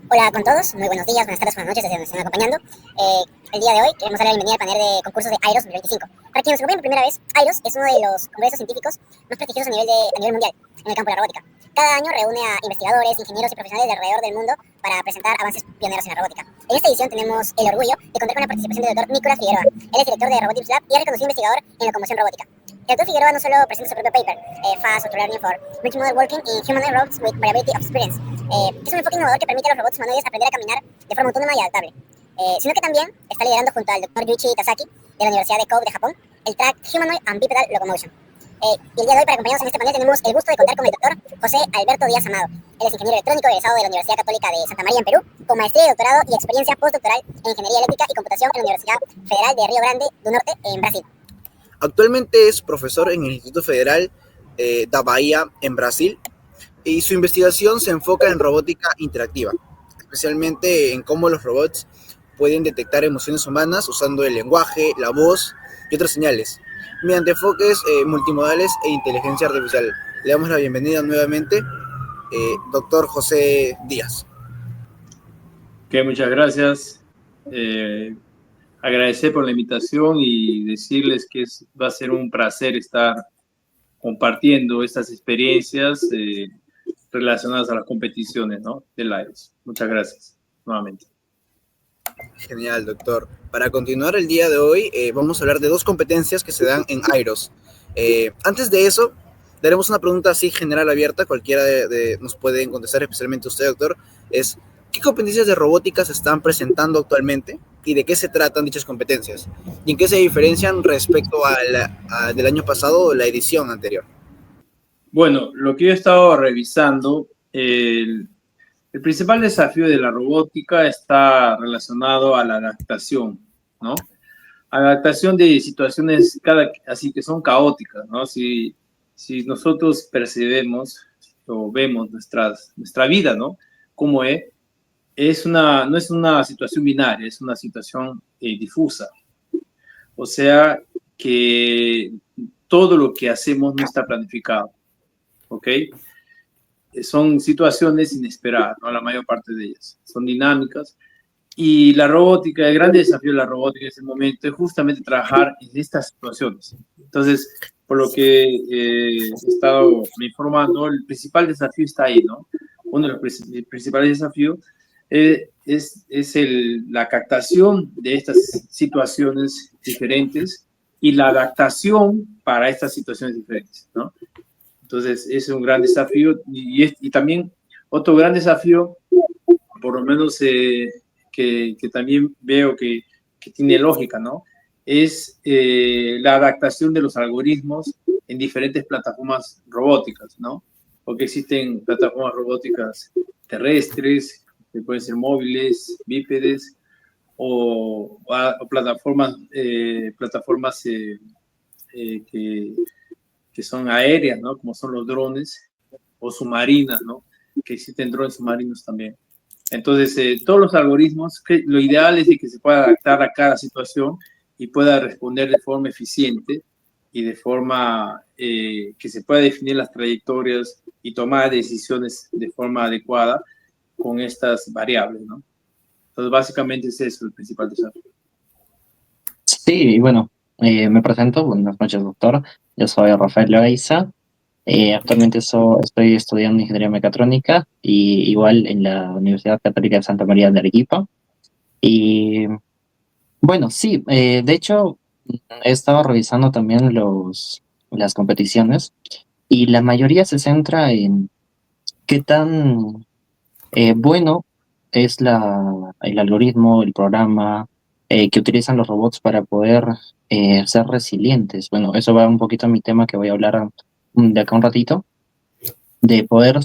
Hola con todos, muy buenos días, buenas tardes, buenas noches desde donde estén acompañando. El día de hoy queremos darle la bienvenida al panel de concursos de AIROS 2025. Para quienes nos acompañan por primera vez, AIROS es uno de los congresos científicos más prestigiosos a nivel mundial en el campo de la robótica. Cada año reúne a investigadores, ingenieros y profesionales de alrededor del mundo para presentar avances pioneros en la robótica. En esta edición tenemos el orgullo de contar con la participación del doctor Nicolás Figueroa. Él es director de Robotics Lab y es reconocido investigador en locomoción robótica. El doctor Figueroa no solo presenta su propio paper, Fast Auto Learning for Multimodal Working in Humanoid Robots with Variability of Experience, que es un enfoque innovador que permite a los robots humanoides aprender a caminar de forma autónoma y adaptable, sino que también está liderando junto al doctor Yuichi Tasaki de la Universidad de Kobe de Japón el track Humanoid and Bipedal Locomotion. Y el día de hoy, para acompañarnos en este panel, tenemos el gusto de contar con el doctor José Alberto Díaz Amado. Él es ingeniero electrónico egresado de la Universidad Católica de Santa María en Perú, con maestría y doctorado y experiencia postdoctoral en Ingeniería Eléctrica y Computación en la Universidad Federal de Río Grande do Norte en Brasil. Actualmente es profesor en el Instituto Federal da Bahía en Brasil y su investigación se enfoca en robótica interactiva, especialmente en cómo los robots pueden detectar emociones humanas usando el lenguaje, la voz y otras señales, mediante enfoques multimodales e inteligencia artificial. Le damos la bienvenida nuevamente, doctor José Díaz. Muchas gracias. Agradecer por la invitación y decirles que va a ser un placer estar compartiendo estas experiencias relacionadas a las competiciones, ¿no?, del AIROS. Muchas gracias nuevamente. Genial, doctor. Para continuar el día de hoy, vamos a hablar de dos competencias que se dan en AIROS. Antes de eso, daremos una pregunta así general abierta, cualquiera nos puede contestar, especialmente usted, doctor, es ¿qué competencias de robótica se están presentando actualmente y de qué se tratan dichas competencias? ¿Y en qué se diferencian respecto del año pasado o la edición anterior? Bueno, lo que yo he estado revisando, el principal desafío de la robótica está relacionado a la adaptación, ¿no? Adaptación de situaciones así que son caóticas, ¿no? Si nosotros percibimos o vemos nuestra vida, ¿no?, como no es una situación binaria, es una situación difusa. O sea que todo lo que hacemos no está planificado, ¿ok? Son situaciones inesperadas, ¿no?, la mayor parte de ellas. Son dinámicas. Y la robótica, el gran desafío de la robótica en este momento es justamente trabajar en estas situaciones. Entonces, por lo que he estado me informando, el principal desafío está ahí, ¿no? Uno de los principales desafíos es la captación de estas situaciones diferentes y la adaptación para estas situaciones diferentes, ¿no? Entonces, ese es un gran desafío. Y también otro gran desafío, por lo menos que también veo que tiene lógica, ¿no?, es la adaptación de los algoritmos en diferentes plataformas robóticas, ¿no? Porque existen plataformas robóticas terrestres, que pueden ser móviles, bípedes, o plataformas que son aéreas, ¿no?, como son los drones, o submarinas, ¿no?, que existen drones submarinos también. Entonces, todos los algoritmos, lo ideal es de que se pueda adaptar a cada situación y pueda responder de forma eficiente y de forma que se pueda definir las trayectorias y tomar decisiones de forma adecuada con estas variables, ¿no? Entonces, básicamente es eso el principal desafío. Sí, bueno, me presento. Buenas noches, doctor. Yo soy Rafael Loaiza. Actualmente estoy estudiando Ingeniería Mecatrónica y igual en la Universidad Católica de Santa María de Arequipa. Y bueno, sí, de hecho, he estado revisando también las competiciones y la mayoría se centra en qué tan bueno es el algoritmo, el programa que utilizan los robots para poder ser resilientes. Bueno, eso va un poquito a mi tema que voy a hablar de acá un ratito, de poder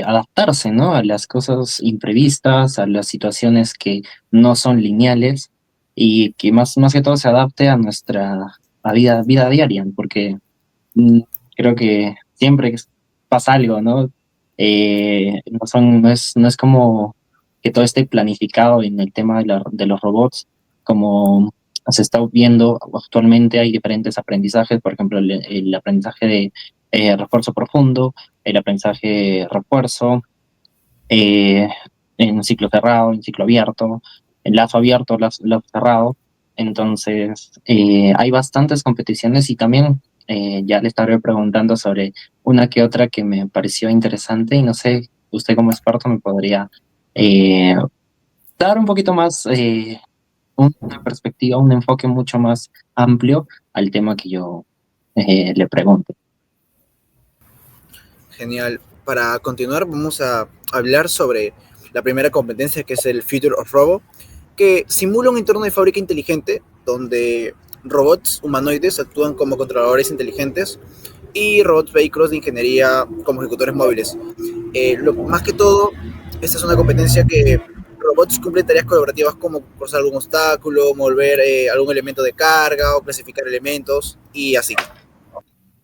adaptarse, ¿no?, a las cosas imprevistas, a las situaciones que no son lineales y que más que todo se adapte a nuestra vida diaria, porque mm, creo que siempre que pasa algo, ¿no? No es como que todo esté planificado en el tema de los robots, como se está viendo actualmente. Hay diferentes aprendizajes, por ejemplo, el aprendizaje de refuerzo profundo, el aprendizaje refuerzo, en ciclo cerrado, en ciclo abierto, en lazo abierto, lazo cerrado. Entonces, hay bastantes competiciones y también ya le estaré preguntando sobre una que otra que me pareció interesante y no sé, usted como experto me podría eh, dar un poquito más, una perspectiva, un enfoque mucho más amplio al tema que yo le pregunto. Genial. Para continuar, vamos a hablar sobre la primera competencia, que es el Future of Robo, que simula un entorno de fábrica inteligente donde robots humanoides actúan como controladores inteligentes y robots vehículos de ingeniería como ejecutores móviles. Más que todo, esta es una competencia que robots cumplen tareas colaborativas como cruzar algún obstáculo, mover algún elemento de carga o clasificar elementos y así.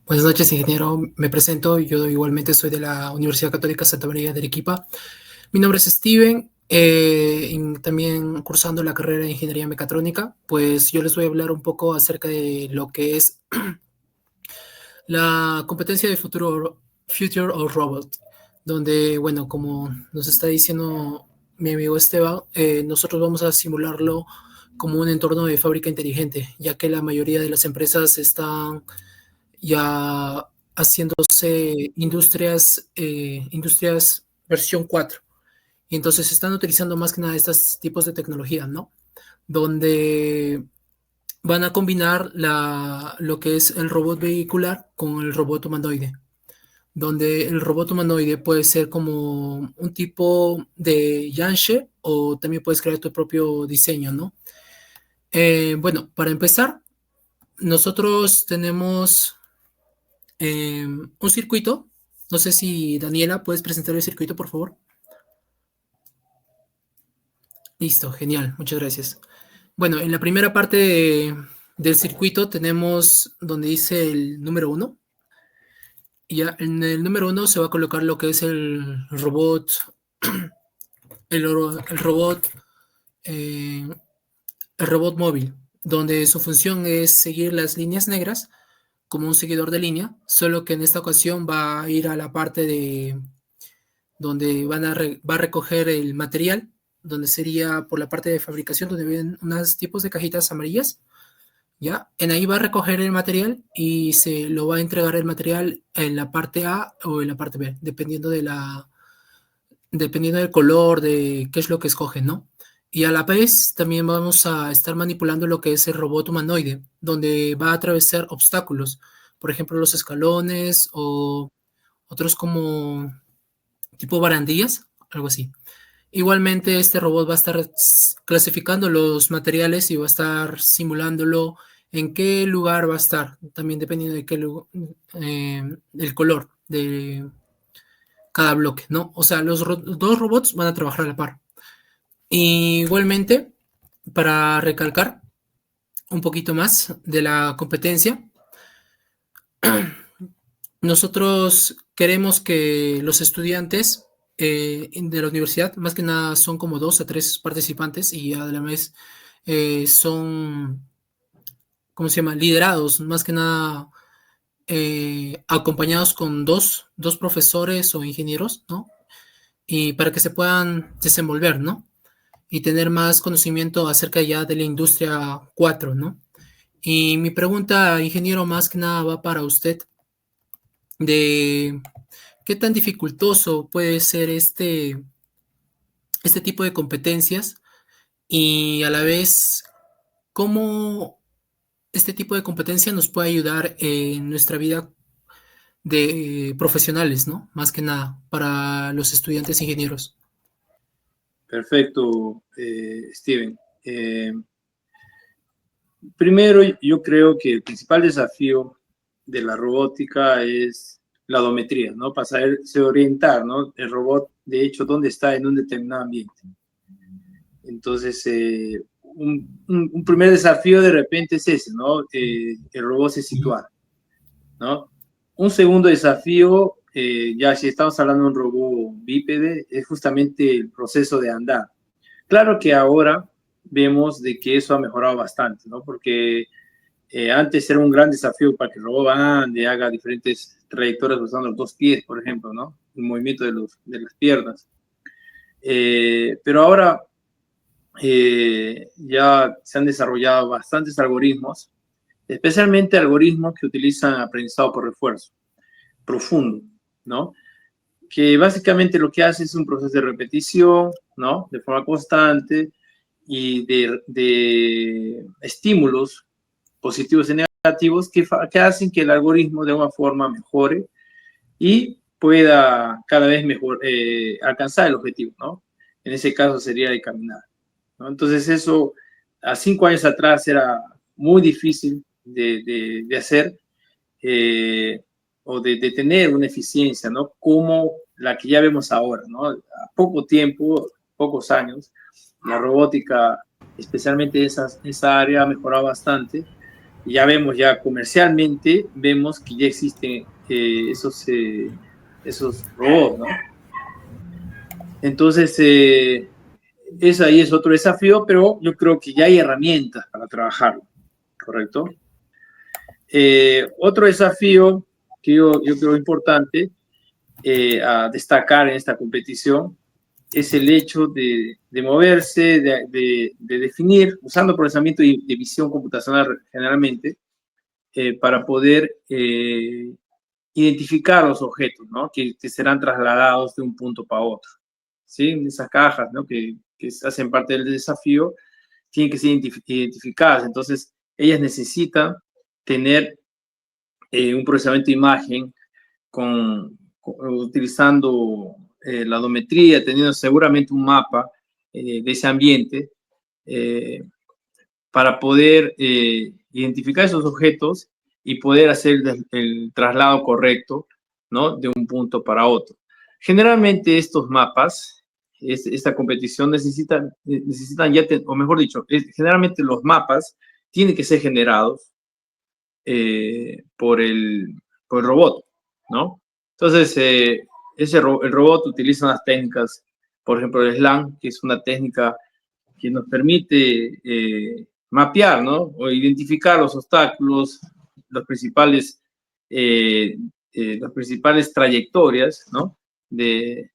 Buenas noches, ingeniero. Me presento. Yo igualmente soy de la Universidad Católica Santa María de Arequipa. Mi nombre es Steven, y también cursando la carrera de Ingeniería Mecatrónica. Pues yo les voy a hablar un poco acerca de lo que es la competencia de Future of Robot, donde, bueno, como nos está diciendo mi amigo Esteban, nosotros vamos a simularlo como un entorno de fábrica inteligente, ya que la mayoría de las empresas están ya haciéndose industrias versión 4. Y entonces están utilizando más que nada estos tipos de tecnología, ¿no? Donde van a combinar lo que es el robot vehicular con el robot humanoide, donde el robot humanoide puede ser como un tipo de Yanshe o también puedes crear tu propio diseño, ¿no? Bueno, para empezar, nosotros tenemos un circuito. No sé si Daniela, puedes presentar el circuito, por favor. Listo, genial, muchas gracias. Bueno, en la primera parte del circuito tenemos donde dice el número 1. Y ya en el número 1 se va a colocar lo que es robot, el robot, eh, el robot móvil, donde su función es seguir las líneas negras como un seguidor de línea, solo que en esta ocasión va a ir a la parte de donde va a recoger el material, donde sería por la parte de fabricación, donde vienen unos tipos de cajitas amarillas, ¿ya? En ahí va a recoger el material y se lo va a entregar el material en la parte A o en la parte B, dependiendo del color, de qué es lo que escogen, ¿no? Y a la vez también vamos a estar manipulando lo que es el robot humanoide, donde va a atravesar obstáculos, por ejemplo, los escalones o otros como tipo barandillas, algo así. Igualmente, este robot va a estar clasificando los materiales y va a estar simulándolo en qué lugar va a estar, también dependiendo de el color de cada bloque, ¿no? O sea, los dos robots van a trabajar a la par. Igualmente, para recalcar un poquito más de la competencia, nosotros queremos que los estudiantes de la universidad, más que nada son como 2 a 3 participantes y a la vez son, ¿cómo se llama? Liderados, más que nada acompañados con dos profesores o ingenieros, ¿no? Y para que se puedan desenvolver, ¿no? Y tener más conocimiento acerca ya de la industria 4, ¿no? Y mi pregunta, ingeniero, más que nada va para usted de qué tan dificultoso puede ser este tipo de competencias y a la vez cómo este tipo de competencia nos puede ayudar en nuestra vida de profesionales, ¿no? Más que nada para los estudiantes ingenieros. Perfecto, Steven. Primero, yo creo que el principal desafío de la robótica es la odometría, ¿no? Para saberse orientar, ¿no? El robot, de hecho, dónde está en un determinado ambiente. Entonces, un primer desafío de repente es ese, ¿no? El robot se sitúa, ¿no? Un segundo desafío, ya si estamos hablando de un robot bípede, es justamente el proceso de andar. Claro que ahora vemos de que eso ha mejorado bastante, ¿no? Porque antes era un gran desafío para que el robot ande, haga diferentes trayectorias usando los 2 pies, por ejemplo, ¿no? El movimiento de las piernas. Pero ahora ya se han desarrollado bastantes algoritmos, especialmente algoritmos que utilizan aprendizado por refuerzo profundo, ¿no? Que básicamente lo que hace es un proceso de repetición, ¿no? De forma constante y de estímulos positivos y negativos que hacen que el algoritmo de una forma mejore y pueda cada vez mejor alcanzar el objetivo, ¿no? En ese caso sería de caminar, ¿no? Entonces eso a 5 años atrás era muy difícil de hacer o de tener una eficiencia, ¿no? Como la que ya vemos ahora, ¿no? A poco tiempo, pocos años, la robótica, especialmente esa área, ha mejorado bastante. Y ya vemos, ya comercialmente, vemos que ya existen esos robots, ¿no? Entonces, ese ahí es otro desafío, pero yo creo que ya hay herramientas para trabajarlo, ¿correcto? Otro desafío que yo creo importante a destacar en esta competición es el hecho de moverse, de definir, usando procesamiento de visión computacional generalmente, para poder identificar los objetos, ¿no? Que serán trasladados de un punto para otro, ¿sí? Esas cajas, ¿no? que hacen parte del desafío tienen que ser identificadas. Entonces, ellas necesitan tener un procesamiento de imagen utilizando la odometría, teniendo seguramente un mapa de ese ambiente para poder identificar esos objetos y poder hacer el traslado correcto, ¿no? De un punto para otro. Generalmente estos mapas, esta competición necesitan ya, o mejor dicho, generalmente los mapas tienen que ser generados por el robot, ¿no? Entonces, el robot utiliza unas técnicas, por ejemplo, el SLAM, que es una técnica que nos permite mapear, ¿no? O identificar los obstáculos, las principales trayectorias, ¿no? En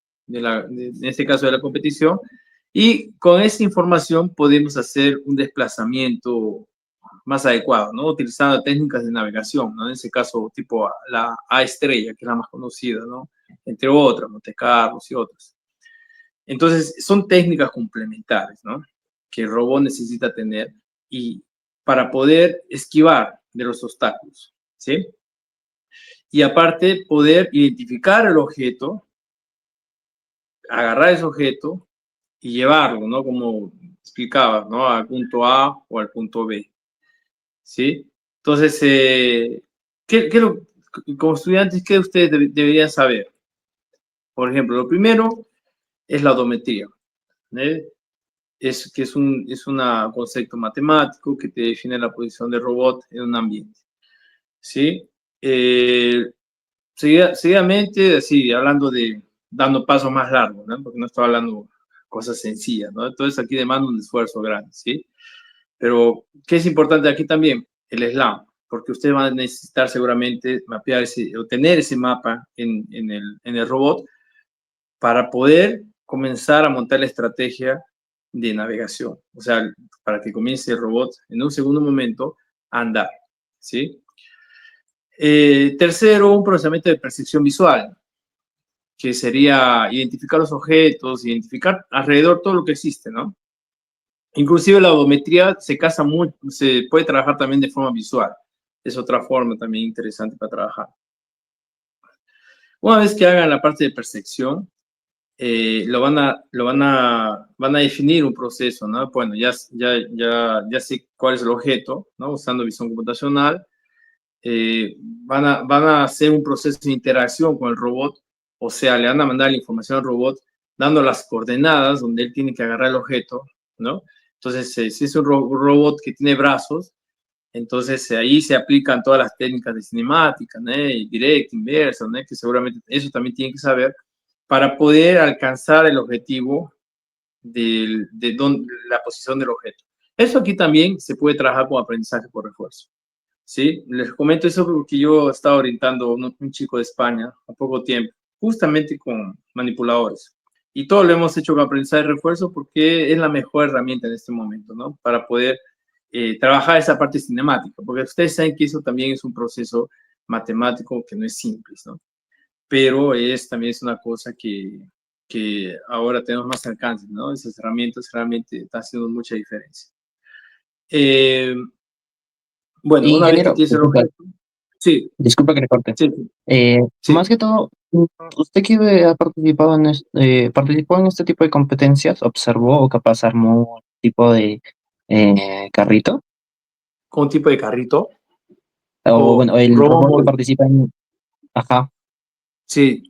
este caso de la competición. Y con esta información podemos hacer un desplazamiento más adecuado, ¿no? Utilizando técnicas de navegación, ¿no? En ese caso, tipo la A estrella, que es la más conocida, ¿no? Entre otras, Monte Carlo y otras. Entonces, son técnicas complementarias, ¿no? Que el robot necesita tener y para poder esquivar de los obstáculos, ¿sí? Y aparte, poder identificar el objeto, agarrar ese objeto y llevarlo, ¿no? Como explicaba, ¿no? Al punto A o al punto B, ¿sí? Entonces, como estudiantes, ¿qué ustedes deberían saber? Por ejemplo, lo primero es la odometría, ¿eh? Es un concepto matemático que te define la posición del robot en un ambiente, ¿sí? Seguidamente, así, dando pasos más largos, ¿no? Porque no estoy hablando cosas sencillas, ¿no? Entonces aquí demanda un esfuerzo grande, ¿sí? Pero, ¿qué es importante aquí también? El SLAM, porque ustedes van a necesitar seguramente mapear o tener ese mapa en el robot para poder comenzar a montar la estrategia de navegación, o sea, para que comience el robot en un segundo momento a andar, ¿sí? Tercero, un procesamiento de percepción visual, que sería identificar los objetos, identificar alrededor todo lo que existe, ¿no? Inclusive la odometría se puede trabajar también de forma visual. Es otra forma también interesante para trabajar. Una vez que hagan la parte de percepción, van a definir un proceso, ¿no? Bueno, ya sé cuál es el objeto, ¿no? Usando visión computacional. Van a hacer un proceso de interacción con el robot, o sea, le van a mandar la información al robot, dando las coordenadas donde él tiene que agarrar el objeto, ¿no? Entonces, si es un robot que tiene brazos, entonces ahí se aplican todas las técnicas de cinemática, ¿no? Direct, inversa, ¿no? Que seguramente eso también tienen que saber para poder alcanzar el objetivo de la posición del objeto. Eso aquí también se puede trabajar con aprendizaje por refuerzo, ¿sí? Les comento eso porque yo estaba orientando a un chico de España a poco tiempo, justamente con manipuladores. Y todo lo hemos hecho con aprendizaje de refuerzo porque es la mejor herramienta en este momento, ¿no? Para poder trabajar esa parte cinemática, porque ustedes saben que eso también es un proceso matemático que no es simple, ¿no? Pero también es una cosa que ahora tenemos más alcance, ¿no? Esas herramientas realmente están haciendo mucha diferencia. Bueno, una vez que Ingeniero, tienes el objeto, sí, disculpa que le corte. sí, Más sí. que todo, ¿usted que ha participado participó en este tipo de competencias? ¿Observó o capaz armó un tipo de carrito? ¿Con un tipo de carrito O o bueno, el robot robot que móvil? participa en... Ajá, Sí.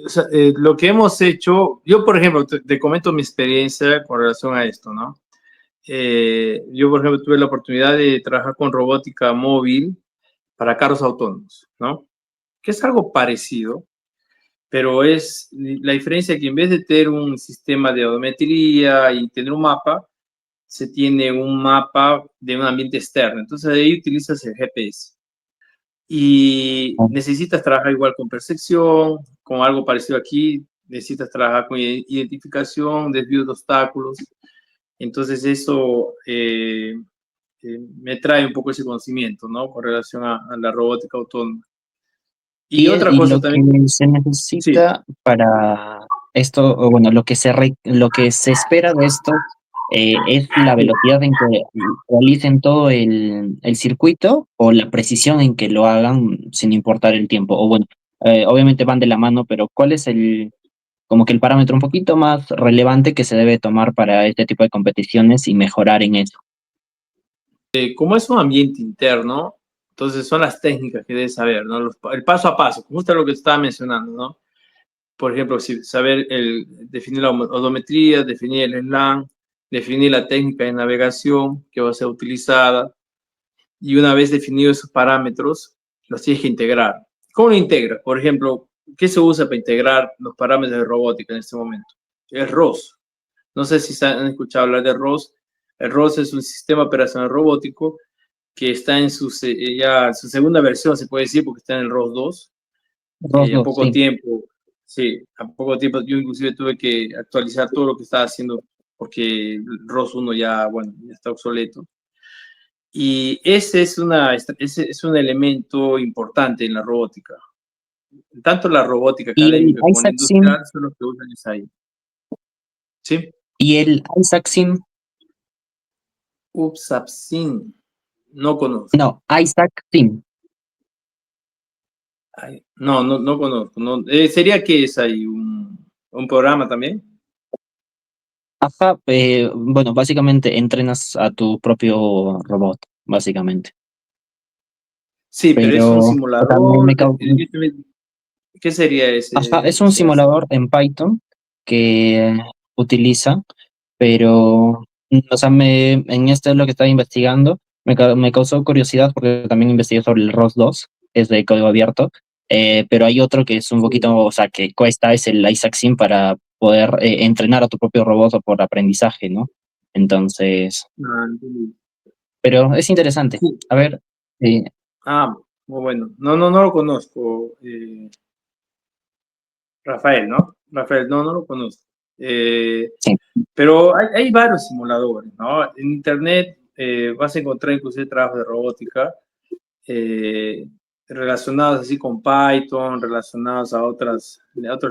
O sea, lo que hemos hecho, yo por ejemplo, te comento mi experiencia con relación a esto, ¿no? Yo por ejemplo tuve la oportunidad de trabajar con robótica móvil para carros autónomos, ¿no? Que es algo parecido, pero es la diferencia que en vez de tener un sistema de odometría y tener un mapa, se tiene un mapa de un ambiente externo. Entonces ahí utilizas el GPS. Y necesitas trabajar igual con percepción, con algo parecido aquí, necesitas trabajar con identificación, desvío de obstáculos. Entonces eso me trae un poco ese conocimiento, ¿no? Con relación a la robótica autónoma. Y otra y cosa lo que también, se sí, necesita para esto, o bueno, lo que se espera de esto es la velocidad en que realicen todo el circuito o la precisión en que lo hagan sin importar el tiempo. O bueno, obviamente van de la mano, pero ¿cuál es como que el parámetro un poquito más relevante que se debe tomar para este tipo de competiciones y mejorar en eso? como es un ambiente interno, entonces son las técnicas que debes saber, ¿no? El paso a paso, justo lo que estaba mencionando, ¿no? Por ejemplo, saber definir la odometría, definir el SLAM, definir la técnica de navegación que va a ser utilizada, y una vez definidos esos parámetros, los tienes que integrar. ¿Cómo lo integras? Por ejemplo, ¿qué se usa para integrar los parámetros de robótica en este momento? El ROS. No sé si han escuchado hablar de ROS. El ROS es un sistema operacional robótico que está en ya su segunda versión, se puede decir, porque está en el ROS 2. Los A dos, poco sí. tiempo, sí, a poco tiempo yo inclusive tuve que actualizar todo lo que estaba haciendo porque el ROS 1 ya, bueno, ya está obsoleto. Y ese es un elemento importante en la robótica. Tanto la robótica Y el académica como la Isaac Sim, industrial son los que usan esa ahí. ¿Sí? y el Isaac Sim, Upsapsin, no conozco. no, Isaac Sim. Ay, no conozco. No. ¿Sería que es ahí un programa también? Ajá, bueno, básicamente entrenas a tu propio robot, básicamente. Sí, pero es un Pero o sea, simulador. ¿Qué sería ajá, ese? es un simulador en Python que utiliza, pero, o sea, en esto es lo que estaba investigando, me causó curiosidad porque también investigué sobre el ROS 2, es de código abierto, pero hay otro que es un Sí. poquito, o sea, que cuesta, es el Isaac Sim para poder entrenar a tu propio robot o por aprendizaje, ¿no? Entonces, Ah, entendí. pero es interesante. Sí. A ver, eh, Ah, muy bueno. No lo conozco. Rafael, ¿no? Rafael, no lo conozco. Eh, sí. pero hay varios simuladores, ¿no? En internet vas a encontrar inclusive trabajos de robótica eh, relacionados así con Python, relacionados a otros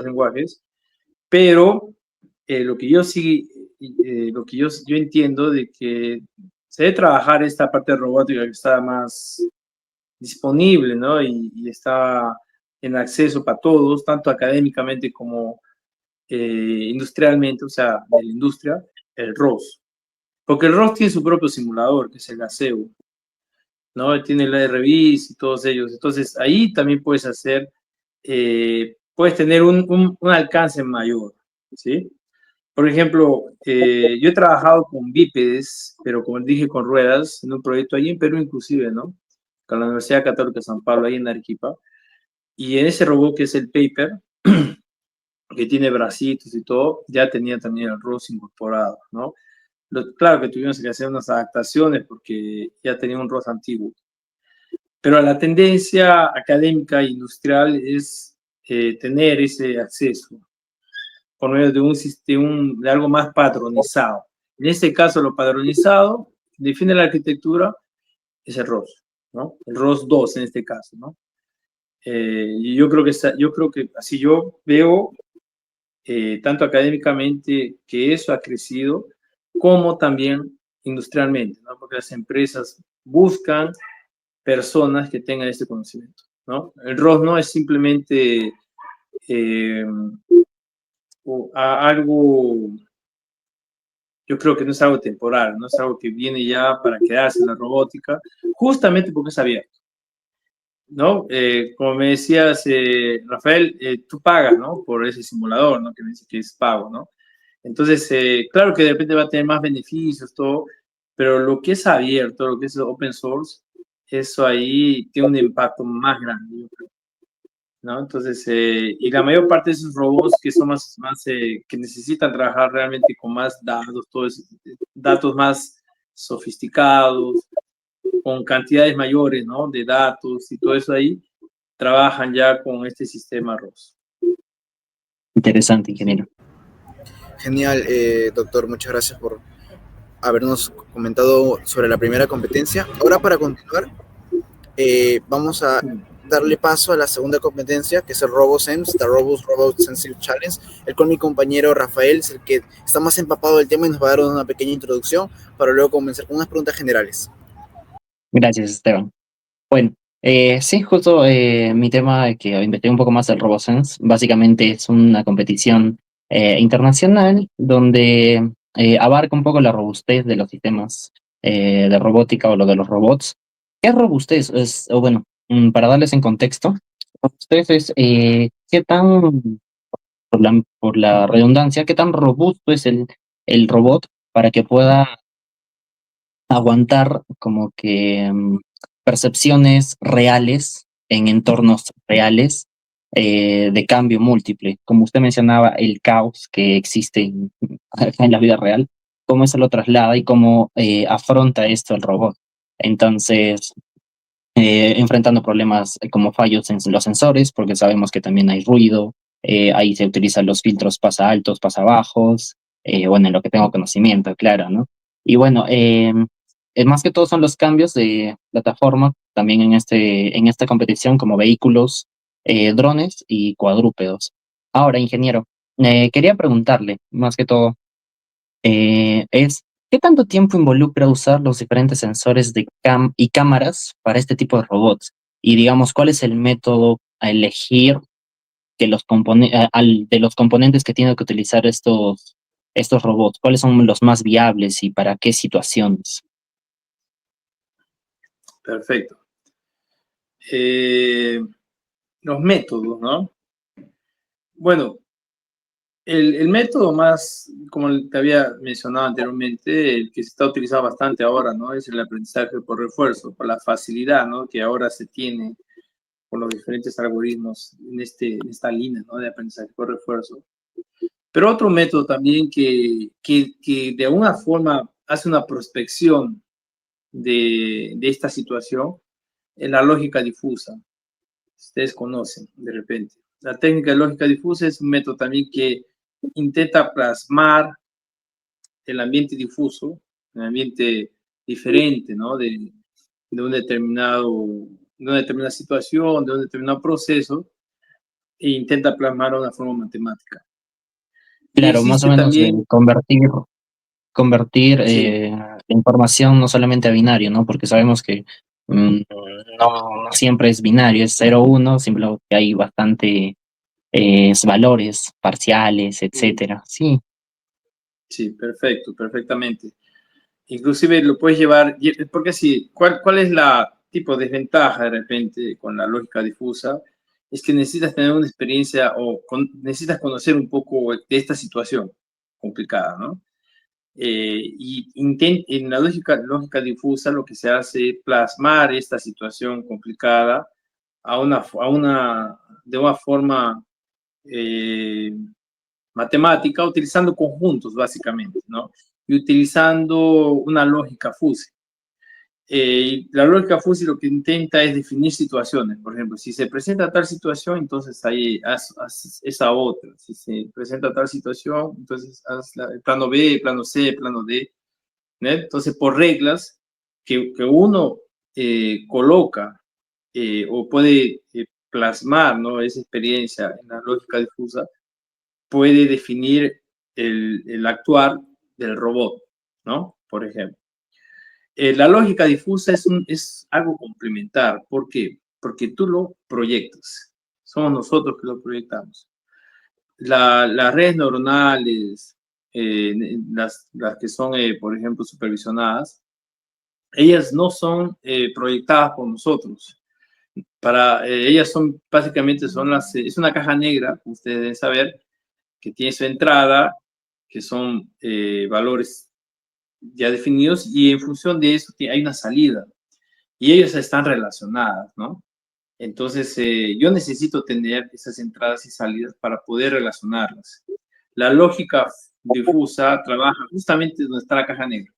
lenguajes, pero lo que yo sí, lo que yo entiendo de que se debe trabajar esta parte de robótica que está más disponible, ¿no? Y está en acceso para todos, tanto académicamente como industrialmente, o sea, de la industria, el ROS. Porque el ROS tiene su propio simulador, que es el GASEU, ¿no? Tiene el RVIS y todos ellos. Entonces, ahí también puedes hacer, puedes tener un alcance mayor, ¿sí? Por ejemplo, yo he trabajado con bípedes, pero como dije, con ruedas, en un proyecto allí en Perú inclusive, ¿no? Con la Universidad Católica de San Pablo, ahí en Arequipa. Y en ese robot que es el Paper, que tiene bracitos y todo, ya tenía también el ROS incorporado, ¿no? Claro que tuvimos que hacer unas adaptaciones porque ya tenía un ROS antiguo. Pero la tendencia académica e industrial es tener ese acceso por medio de un sistema, de algo más padronizado. En este caso, lo padronizado define la arquitectura, es el ROS, ¿no? El ROS 2 en este caso, ¿no? Y yo creo que así yo veo, tanto académicamente, que eso ha crecido, como también industrialmente, ¿no? Porque las empresas buscan personas que tengan este conocimiento, ¿no? El ROS no es simplemente algo, yo creo que no es algo temporal, no es algo que viene ya para quedarse en la robótica, justamente porque es abierto, ¿no? Como me decías, Rafael, tú pagas, ¿no? Por ese simulador, ¿no? Que me dice que es pago, ¿no? Entonces, claro que de repente va a tener más beneficios, todo, pero lo que es abierto, lo que es open source, eso ahí tiene un impacto más grande, yo creo, ¿no? Entonces, y la mayor parte de esos robots que son que necesitan trabajar realmente con más datos, datos más sofisticados, con cantidades mayores, ¿no? De datos y todo eso ahí, trabajan ya con este sistema ROS. Interesante, ingeniero. Genial, doctor, muchas gracias por habernos comentado sobre la primera competencia. Ahora, para continuar, vamos a darle paso a la segunda competencia, que es el RoboSense, The Robot Sensitive Challenge, el cual mi compañero Rafael es el que está más empapado del tema y nos va a dar una pequeña introducción para luego comenzar con unas preguntas generales. Gracias, Esteban. Bueno, sí, justo mi tema que investigué un poco más el RoboSense, básicamente es una competición internacional donde abarca un poco la robustez de los sistemas de robótica o lo de los robots. ¿Qué es robustez? O bueno, para darles en contexto, robustez es qué tan, por la redundancia, qué tan robusto es el robot para que pueda aguantar como que percepciones reales en entornos reales de cambio múltiple. Como usted mencionaba, el caos que existe en la vida real, cómo eso lo traslada y cómo afronta esto el robot. Entonces, enfrentando problemas como fallos en los sensores, porque sabemos que también hay ruido, ahí se utilizan los filtros pasa altos, pasa bajos, bueno, en lo que tengo conocimiento, claro, ¿no? Y bueno, más que todo son los cambios de plataforma también en esta competición como vehículos, drones y cuadrúpedos. Ahora, ingeniero, quería preguntarle, más que todo, ¿qué tanto tiempo involucra usar los diferentes sensores y cámaras para este tipo de robots? Y digamos, ¿cuál es el método a elegir de los componentes que tienen que utilizar estos robots? ¿Cuáles son los más viables y para qué situaciones? Perfecto. Los métodos, ¿no? Bueno, el método más, como te había mencionado anteriormente, el que se está utilizando bastante ahora, ¿no? Es el aprendizaje por refuerzo, por la facilidad, ¿no? Que ahora se tiene con los diferentes algoritmos en esta línea, ¿no? De aprendizaje por refuerzo. Pero otro método también que de alguna forma hace una prospección de esta situación es la lógica difusa. Ustedes conocen de repente. La técnica de lógica difusa es un método también que intenta plasmar el ambiente difuso, un ambiente diferente, ¿no? De una determinada situación, de un determinado proceso, e intenta plasmar de una forma matemática. Y Claro, más o existe menos también, convertir sí, la información no solamente a binario, ¿no? Porque sabemos que no siempre es binario, es 0-1, simplemente hay bastante valores parciales, etcétera. Sí, sí, perfecto, perfectamente. Inclusive lo puedes llevar, porque sí, ¿cuál es la tipo de desventaja de repente con la lógica difusa? Es que necesitas tener una experiencia necesitas conocer un poco de esta situación complicada, ¿no? En la lógica difusa lo que se hace es plasmar esta situación complicada de una forma eh, matemática, utilizando conjuntos básicamente, ¿no? Y utilizando una lógica fuse. La lógica fuzzy lo que intenta es definir situaciones. Por ejemplo, si se presenta tal situación, entonces ahí haz esa otra. Si se presenta tal situación, entonces haz el plano B, plano C, plano D, ¿no? Entonces, por reglas que uno coloca o puede plasmar, ¿no? Esa experiencia en la lógica difusa, puede definir el actuar del robot, ¿no? Por ejemplo. La lógica difusa es algo complementar. ¿Por qué? Porque tú lo proyectas. Somos nosotros que lo proyectamos. Las redes neuronales, las que son, por ejemplo, supervisionadas, ellas no son proyectadas por nosotros. Ellas son, básicamente, es una caja negra, como ustedes deben saber, que tiene su entrada, que son valores ya definidos, y en función de eso hay una salida, y ellas están relacionadas, ¿no? Entonces, yo necesito tener esas entradas y salidas para poder relacionarlas. La lógica difusa trabaja justamente donde está la caja negra,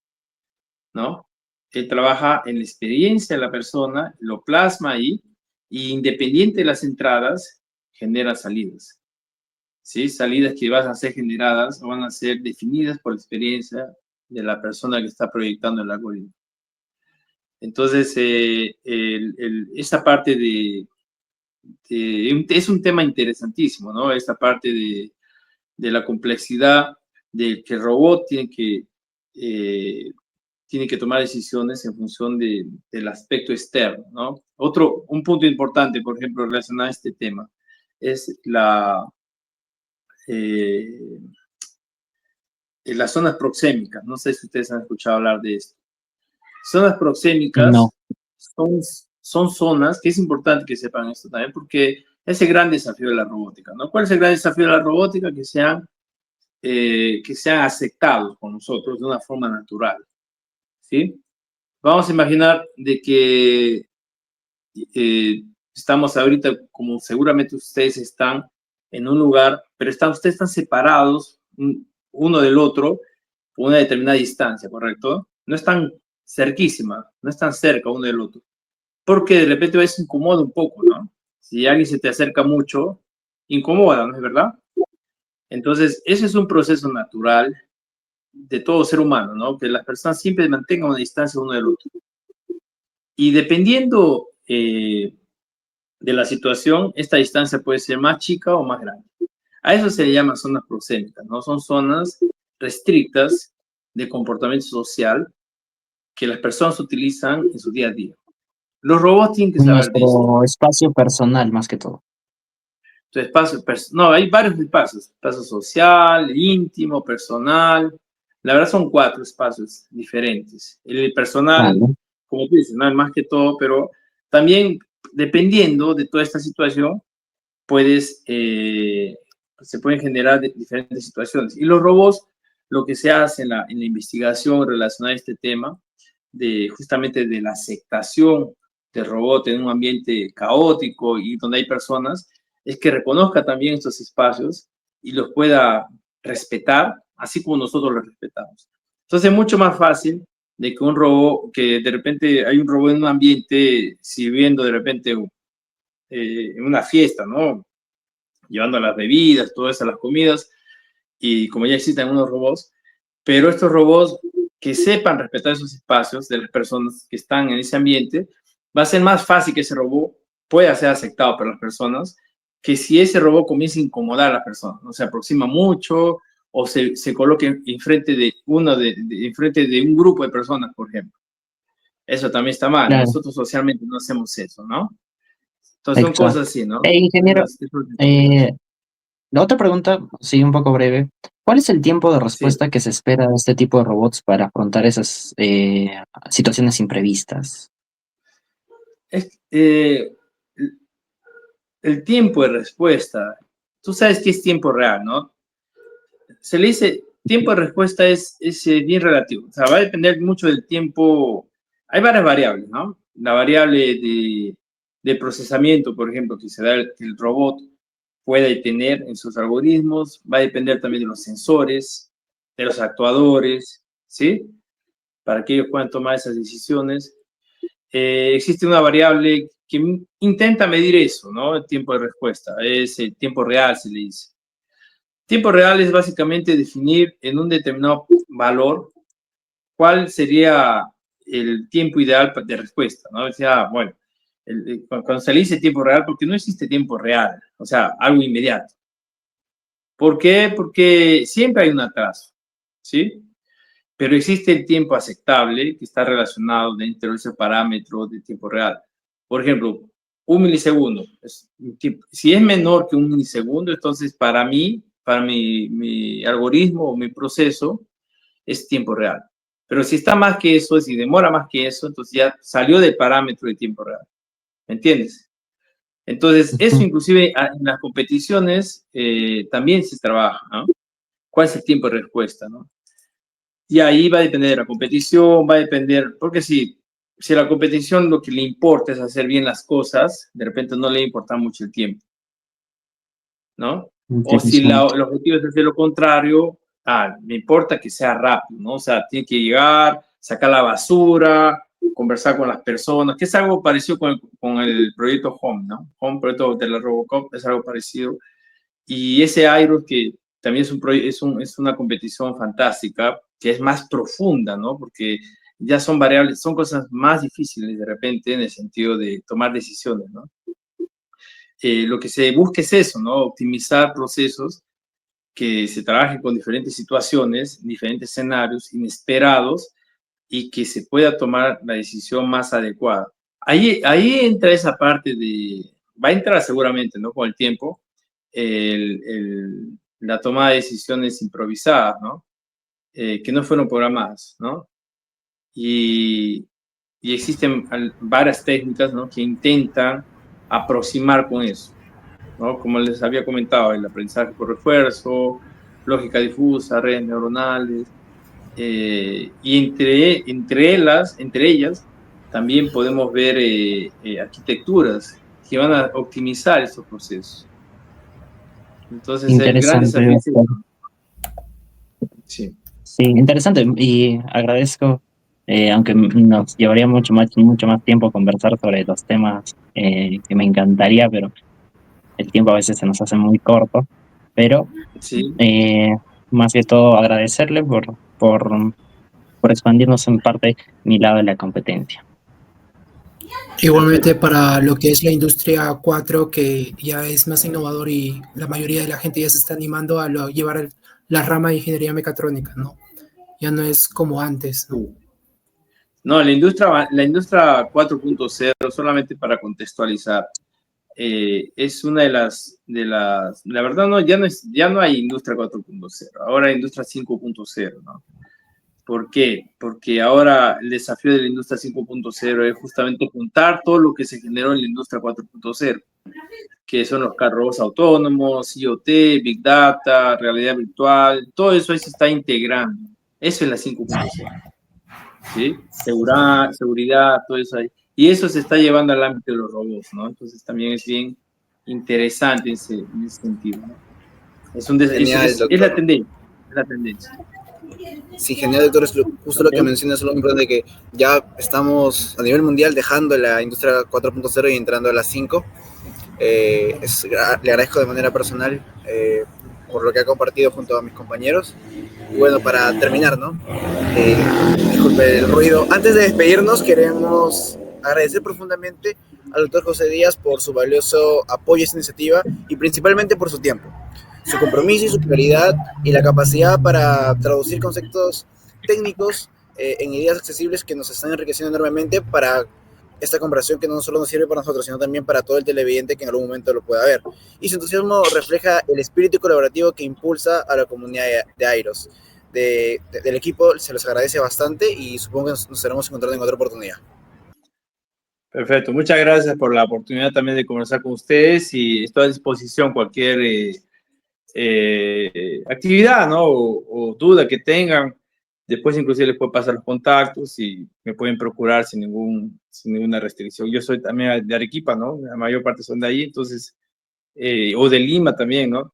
¿no? Él trabaja en la experiencia de la persona, lo plasma ahí, y independiente de las entradas, genera salidas. ¿Sí? Salidas que van a ser generadas o van a ser definidas por la experiencia de la persona que está proyectando el algoritmo. Entonces, esa parte es un tema interesantísimo, ¿no? Esta parte de la complejidad de que el robot tiene que tomar decisiones en función del aspecto externo, ¿no? Un punto importante, por ejemplo, relacionado a este tema, es las zonas proxémicas. No sé si ustedes han escuchado hablar de esto. Zonas proxémicas No. son zonas, que es importante que sepan esto también, porque es el gran desafío de la robótica, ¿no? ¿Cuál es el gran desafío de la robótica? Que sean aceptados por nosotros de una forma natural, ¿sí? Vamos a imaginar de que estamos ahorita, como seguramente ustedes están en un lugar, pero ustedes están separados uno del otro por una determinada distancia, ¿correcto? No están cerquísima, no están cerca uno del otro. Porque de repente a veces incomoda un poco, ¿no? Si alguien se te acerca mucho, incomoda, ¿no es verdad? Entonces, ese es un proceso natural de todo ser humano, ¿no? Que las personas siempre mantengan una distancia uno del otro. Y dependiendo de la situación, esta distancia puede ser más chica o más grande. A eso se le llama zonas proxémicas, ¿no? Son zonas restrictas de comportamiento social que las personas utilizan en su día a día. Los robots tienen que saber de esto. Nuestro espacio personal, más que todo. Tu espacio, no, hay varios espacios. Espacio social, íntimo, personal. La verdad son 4 espacios diferentes. El personal, Vale. como tú dices, no es más que todo, pero también dependiendo de toda esta situación, se pueden generar diferentes situaciones. Y los robots, lo que se hace en la investigación relacionada a este tema, justamente de la aceptación del robot en un ambiente caótico y donde hay personas, es que reconozca también estos espacios y los pueda respetar, así como nosotros los respetamos. Entonces es mucho más fácil de que un robot, que de repente hay un robot en un ambiente sirviendo de repente en una fiesta, ¿no? Llevando las bebidas, todas esas, las comidas, y como ya existen unos robots, pero estos robots que sepan respetar esos espacios de las personas que están en ese ambiente, va a ser más fácil que ese robot pueda ser aceptado por las personas que si ese robot comienza a incomodar a las personas, no se aproxima mucho o se coloque enfrente de enfrente de un grupo de personas, por ejemplo. Eso también está mal. Claro. Nosotros socialmente no hacemos eso, ¿no? Entonces son Exacto. cosas así, ¿no? Ingeniero, la otra pregunta, sí, un poco breve. ¿Cuál es el tiempo de Sí. respuesta que se espera de este tipo de robots para afrontar esas situaciones imprevistas? El tiempo de respuesta, tú sabes que es tiempo real, ¿no? Se le dice, tiempo de respuesta es bien relativo, o sea, va a depender mucho del tiempo. Hay varias variables, ¿no? La variable de procesamiento, por ejemplo, que se da que el robot puede tener en sus algoritmos, va a depender también de los sensores, de los actuadores, ¿sí? Para que ellos puedan tomar esas decisiones. existe una variable que intenta medir eso, ¿no? El tiempo de respuesta, es el tiempo real, se le dice. Tiempo real es básicamente definir en un determinado valor cuál sería el tiempo ideal de respuesta, ¿no? O sea, bueno, cuando se le dice tiempo real, porque no existe tiempo real, o sea, algo inmediato. ¿Por qué? Porque siempre hay un atraso, ¿sí? Pero existe el tiempo aceptable que está relacionado dentro de ese parámetro de tiempo real. Por ejemplo, 1 milisegundo. Si es menor que 1 milisegundo, entonces para mí, para mi algoritmo o mi proceso, es tiempo real. Pero si está más que eso, si demora más que eso, entonces ya salió del parámetro de tiempo real. ¿Me entiendes? Entonces, eso inclusive en las competiciones también se trabaja, ¿no? ¿Cuál es el tiempo de respuesta, no? Y ahí va a depender de la competición, va a depender, porque si la competición lo que le importa es hacer bien las cosas, de repente no le importa mucho el tiempo, ¿no? O si el objetivo es hacer lo contrario, me importa que sea rápido, ¿no? O sea, tiene que llegar, sacar la basura, conversar con las personas, que es algo parecido con el proyecto Home, ¿no? Home, proyecto de la Robocop, es algo parecido. Y ese Airos que también es una competición fantástica, que es más profunda, ¿no? Porque ya son variables, son cosas más difíciles de repente en el sentido de tomar decisiones, ¿no? Lo que se busca es eso, ¿no? Optimizar procesos que se trabajen con diferentes situaciones, diferentes escenarios inesperados y que se pueda tomar la decisión más adecuada. Ahí entra esa parte va a entrar seguramente, ¿no? Con el tiempo, la toma de decisiones improvisadas, ¿no? Que no fueron programadas, ¿no? Y existen varias técnicas, ¿no? Que intentan aproximar con eso, ¿no? Como les había comentado, el aprendizaje por refuerzo, lógica difusa, redes neuronales, y entre ellas también podemos ver arquitecturas que van a optimizar estos procesos. Entonces, el gran desafío es eso. Sí. Sí, interesante. Y agradezco, aunque nos llevaría mucho más tiempo conversar sobre los temas que me encantaría, pero el tiempo a veces se nos hace muy corto. Pero sí. Más que todo agradecerle por expandirnos en parte mi lado de la competencia. Igualmente para lo que es la industria 4, que ya es más innovador y la mayoría de la gente ya se está animando a llevar la rama de ingeniería mecatrónica, ¿no? Ya no es como antes, ¿no? No, la industria 4.0, solamente para contextualizar, es una de las, la verdad no, ya no hay industria 4.0, ahora hay industria 5.0, ¿no? ¿Por qué? Porque ahora el desafío de la industria 5.0 es justamente juntar todo lo que se generó en la industria 4.0, que son los carros autónomos, IoT, Big Data, realidad virtual, todo eso ahí se está integrando. Eso es la 5.0. ¿Sí? Seguridad, todo eso ahí. Y eso se está llevando al ámbito de los robots, ¿no? Entonces también es bien interesante en ese sentido, ¿no? Es la tendencia. Sí, genial, doctor. Es justo lo que mencionas, es lo importante, que ya estamos a nivel mundial dejando la industria 4.0 y entrando a la 5. Le agradezco de manera personal por lo que ha compartido junto a mis compañeros. Y bueno, para terminar, ¿no? Disculpe el ruido. Antes de despedirnos, queremos agradecer profundamente al doctor José Díaz por su valioso apoyo a esta iniciativa y principalmente por su tiempo, su compromiso y su claridad y la capacidad para traducir conceptos técnicos en ideas accesibles que nos están enriqueciendo enormemente para esta conversación, que no solo nos sirve para nosotros, sino también para todo el televidente que en algún momento lo pueda ver. Y su entusiasmo refleja el espíritu colaborativo que impulsa a la comunidad de Airos. Del equipo se los agradece bastante y supongo que nos estaremos encontrando en otra oportunidad. Perfecto, muchas gracias por la oportunidad también de conversar con ustedes y estoy a disposición cualquier actividad, ¿no? O duda que tengan. Después inclusive les puedo pasar los contactos y me pueden procurar sin ninguna restricción. Yo soy también de Arequipa, ¿no? La mayor parte son de ahí, entonces, o de Lima también, ¿no?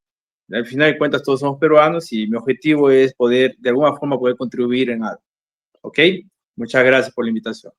Al final de cuentas todos somos peruanos y mi objetivo es poder, de alguna forma, poder contribuir en algo. ¿Ok? Muchas gracias por la invitación.